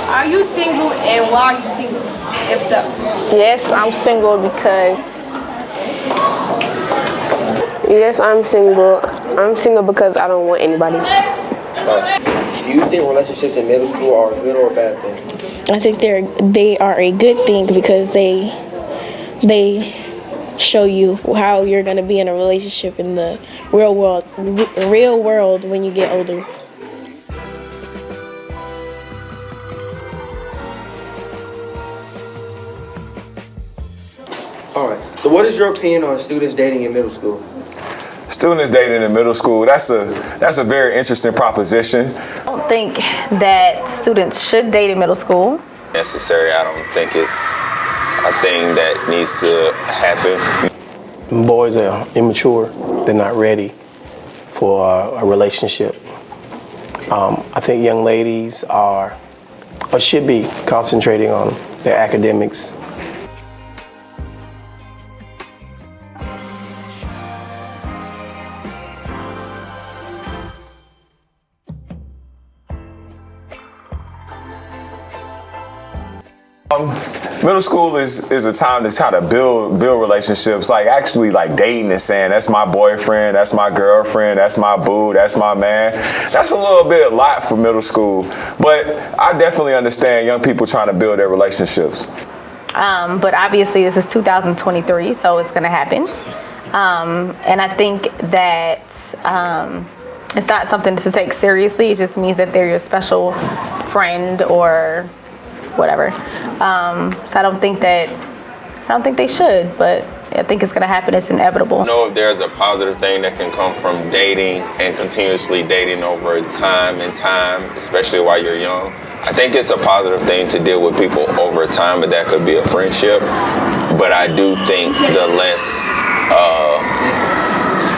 Are you single, and why are you single, if so? Yes, I'm single because... Yes, I'm single. I'm single because I don't want anybody. Do you think relationships in middle school are a good or a bad thing? I think they are a good thing because they show you how you're going to be in a relationship in the real world when you get older. All right. So what is your opinion on students dating in middle school? Students dating in middle school, that's a very interesting proposition. I don't think that students should date in middle school. Necessary. I don't think it's a thing that needs to happen. Boys are immature. They're not ready for a relationship. I think young ladies are or should be concentrating on their academics. Middle school is a time to try to build relationships, like actually like dating and saying, that's my boyfriend, that's my girlfriend, that's my boo, that's my man. That's a little bit a lot for middle school, but I definitely understand young people trying to build their relationships. But obviously this is 2023, so it's gonna happen. And I think that it's not something to take seriously. It just means that they're your special friend or whatever. So I don't think they should, but I think it's gonna happen. It's inevitable. I know if there's a positive thing that can come from dating and continuously dating over time and time, especially while you're young. I think it's a positive thing to deal with people over time, but that could be a friendship. But I do think the less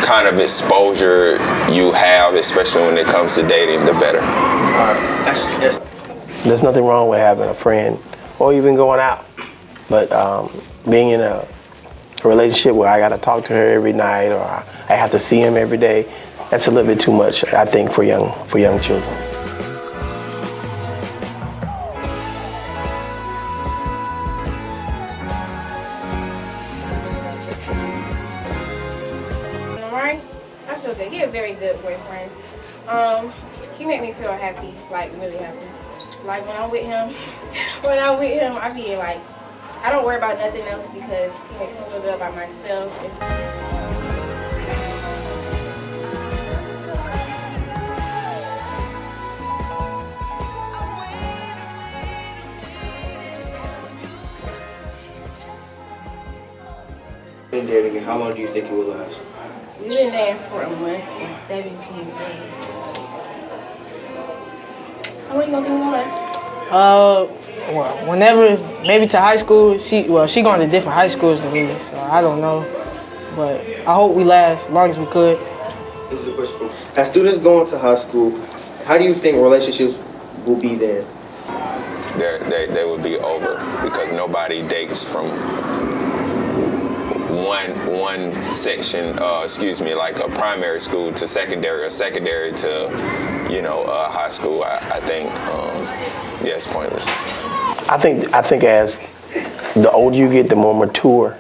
kind of exposure you have, especially when it comes to dating, the better. There's nothing wrong with having a friend or even going out, but being in a relationship where I got to talk to her every night or I have to see him every day, that's a little bit too much, I think, for young children. Right? I feel good. He's a very good boyfriend. He made me feel happy, like really happy. Like when I'm with him, I be like, I don't worry about nothing else because he makes me feel good about myself. Been dating, and how long do you think it will last? We've been dating for a month and 17 days. How long you gonna think we'll last? Well, whenever, maybe to high school. She going to different high schools than me, so I don't know. But I hope we last as long as we could. This is a question for as students going to high school, how do you think relationships will be then? They would be over because nobody dates from one section, like a primary school to secondary or secondary to, high school. I think, it's pointless. I think as the older you get, the more mature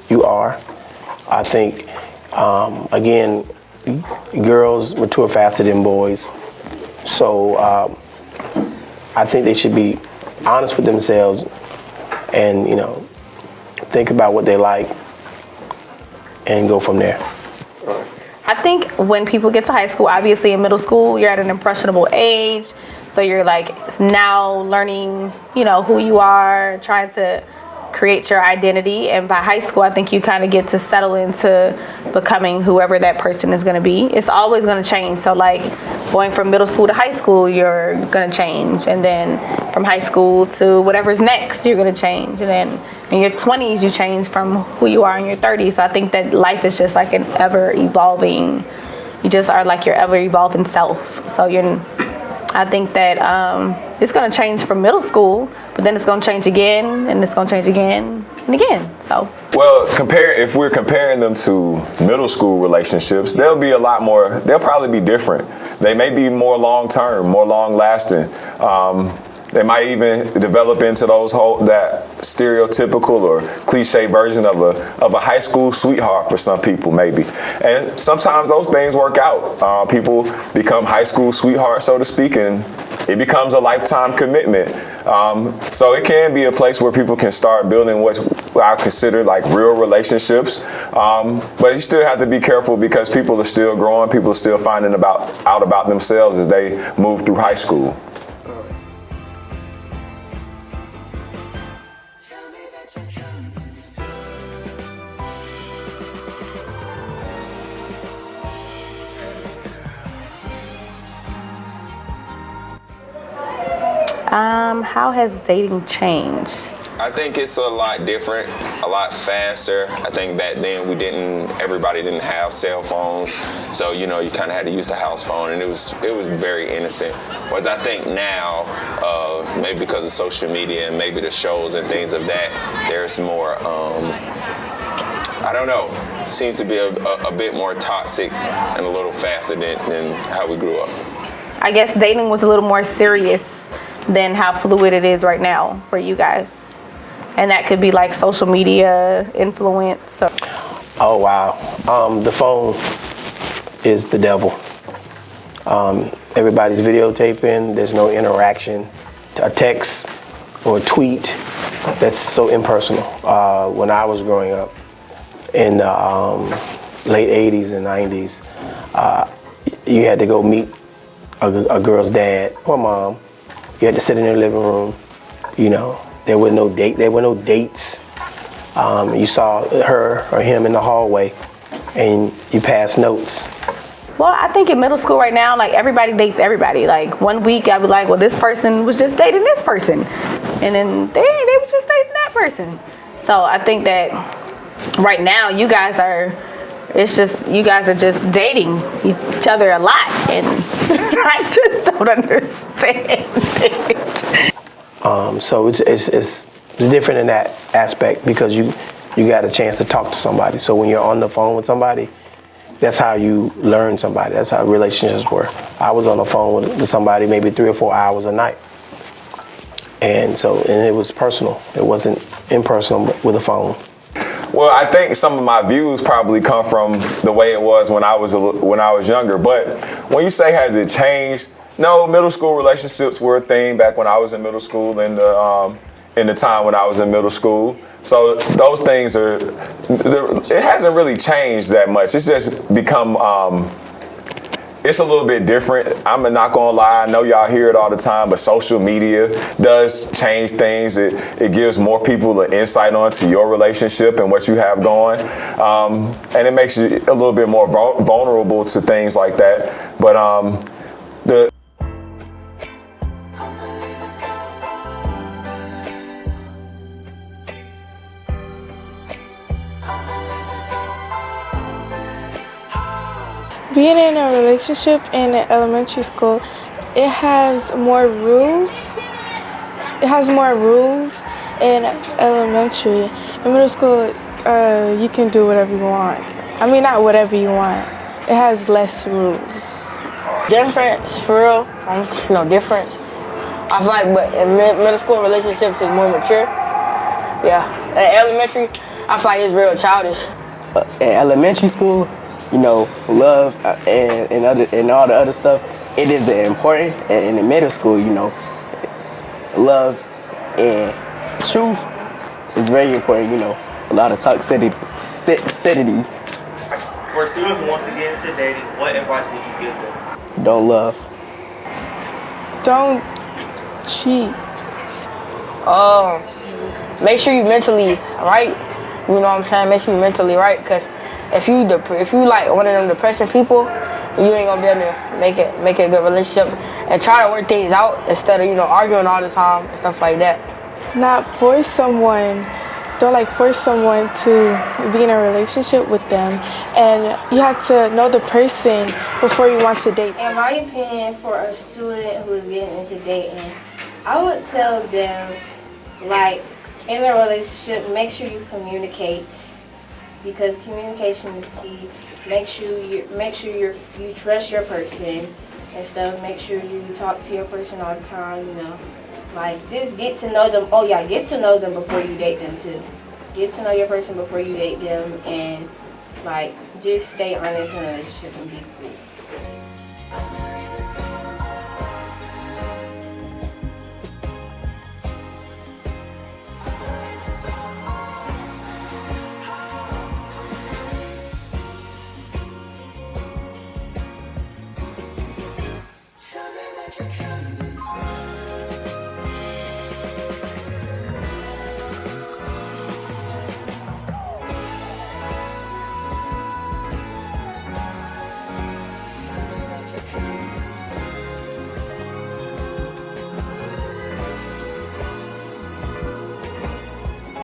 you are. I think, again, girls mature faster than boys. So I think they should be honest with themselves and, think about what they like and go from there. I think when people get to high school, obviously in middle school, you're at an impressionable age. So you're like now learning, who you are, trying to create your identity, and by high school I think you kind of get to settle into becoming whoever that person is going to be. It's always going to change. So like going from middle school to high school, you're going to change, and then from high school to whatever's next, you're going to change, and then in your 20s you change from who you are in your 30s. So I think that life is just like an ever evolving, you just are like your ever evolving self. So I think that it's going to change from middle school, but then it's going to change again, and it's going to change again and again. So, well, if we're comparing them to middle school relationships, they'll be a lot more. They'll probably be different. They may be more long term, more long lasting. They might even develop into that stereotypical or cliche version of a high school sweetheart for some people, maybe. And sometimes those things work out. People become high school sweethearts, so to speak, and it becomes a lifetime commitment. So it can be a place where people can start building what I consider like real relationships. But you still have to be careful because people are still growing. People are still finding out about themselves as they move through high school. How has dating changed? I think it's a lot different, a lot faster. I think back then everybody didn't have cell phones, so you kind of had to use the house phone, and it was very innocent. Whereas I think now, maybe because of social media and maybe the shows and things of that, there's more. I don't know. Seems to be a bit more toxic and a little faster than how we grew up. I guess dating was a little more serious than how fluid it is right now for you guys. And that could be like social media influence. Oh, wow. The phone is the devil. Everybody's videotaping. There's no interaction. A text or a tweet, that's so impersonal. When I was growing up in the late 80s and 90s, you had to go meet a girl's dad or mom. You had to sit in their living room. There were no dates. You saw her or him in the hallway, and you passed notes. Well, I think in middle school right now, like everybody dates everybody. Like 1 week, I'd be like, well, this person was just dating this person, and then they was just dating that person. So I think that right now, you guys are just dating each other a lot, and I just don't understand it. So it's different in that aspect because you got a chance to talk to somebody. So when you're on the phone with somebody, that's how you learn somebody. That's how relationships were. I was on the phone with somebody maybe 3 or 4 hours a night. And it was personal. It wasn't impersonal with a phone. Well, I think some of my views probably come from the way it was when I was younger. But when you say has it changed, no, middle school relationships were a thing back when I was in middle school and in the time when I was in middle school. So those things it hasn't really changed that much. It's just become, it's a little bit different. I'm not gonna lie, I know y'all hear it all the time, but social media does change things. It gives more people an insight onto your relationship and what you have going. And it makes you a little bit more vulnerable to things like that. But being in a relationship in elementary school, it has more rules. It has more rules in elementary. In middle school, you can do whatever you want. I mean, not whatever you want. It has less rules. Difference, for real, difference. I feel like, but in middle school relationships is more mature. Yeah, at elementary, I feel like it's real childish. In elementary school, love and all the other stuff, it is important. And in middle school, love and truth is very important. A lot of toxicity. For a student who wants to get into dating, what advice would you give them? Don't love. Don't cheat. make sure you mentally right. You know what I'm saying? Make sure you mentally right, because if you like one of them depressing people, you ain't gonna be able to make it a good relationship, and try to work things out instead of arguing all the time and stuff like that. Not force someone. Don't like force someone to be in a relationship with them, and you have to know the person before you want to date. In my opinion, for a student who is getting into dating, I would tell them, like, in a relationship, make sure you communicate, because communication is key. Make sure you trust your person and stuff. Make sure you talk to your person all the time. Like, just get to know them. Oh yeah, get to know them before you date them too. Get to know your person before you date them, and like, just stay honest in a relationship and be cool.